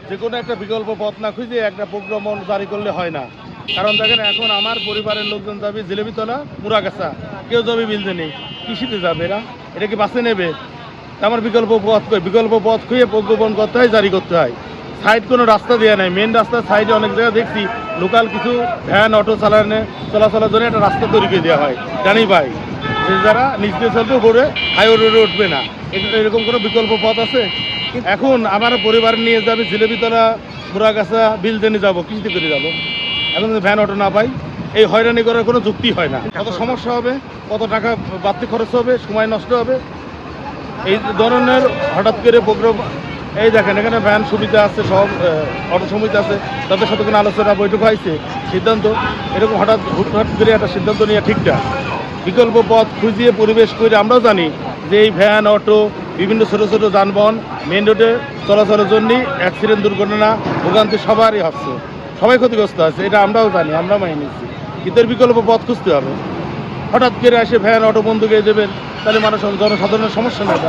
যে কোনো একটা বিকল্প পথ না খুঁজে একটা প্রোগ্রাম জারি করলে হয় না। কারণ দেখেন এখন আমার পরিবারের লোকজন যাবে জিলেবিতলা মুরাগাছা, কেউ যাবে বিলজেনি, কৃষিতে যাবে এরা, এটা কি বাসে নেবে? আমার বিকল্প পথ খুঁজে প্রজ্ঞাপন করতে হয়, জারি করতে হয়। সাইড কোনো রাস্তা দেওয়া নাই, মেন রাস্তার সাইডে অনেক জায়গায় দেখছি লোকাল কিছু ভ্যান অটো চলাচলের জন্য একটা রাস্তা তৈরি করে দেওয়া হয়, জানি ভাই, যে যারা নিজ দিয়ে চলতে করে হাইওয়ে রোডে উঠবে না, এরকম কোনো বিকল্প পথ আছে? এখন আমার পরিবার নিয়ে যাবে জিলেবিতলা মুরাগাছা বিলজেনি যাবো, কৃষিতে করে যাবো, এখন যদি ভ্যান অটো না পাই, এই হয়রানি করার কোনো যুক্তি হয় না। কত সমস্যা হবে, কত টাকা বাড়তি খরচ হবে, সময় নষ্ট হবে। এই ধরনের হঠাৎ করে প্রোগ্রাম, এই দেখেন এখানে ভ্যান সুবিধা আছে, সব অটো সমিতি আছে, তাদের সাথে কোনো আলোচনা বৈঠক হয়েছে, সিদ্ধান্ত এরকম হঠাৎ হুটহাট করে একটা সিদ্ধান্ত নেওয়া ঠিকটা। বিকল্প পথ খুঁজিয়ে পরিবেশ করে আমরাও জানি যে এই ভ্যান অটো বিভিন্ন ছোটো ছোটো যানবাহন মেন রোডে চলাচলের জন্যই অ্যাক্সিডেন্ট দুর্ঘটনা ভোগান্তি সবারই হচ্ছে, সবাই ক্ষতিগ্রস্ত আছে, এটা আমরাও জানি, আমরা মানি নিচ্ছি। কিন্তু এর বিকল্প পথ খুঁজতে হবে। হঠাৎ করে এসে ভ্যান অটো বন্ধ করে দেবেন, তাহলে মানুষ জনসাধারণের সমস্যা নেই।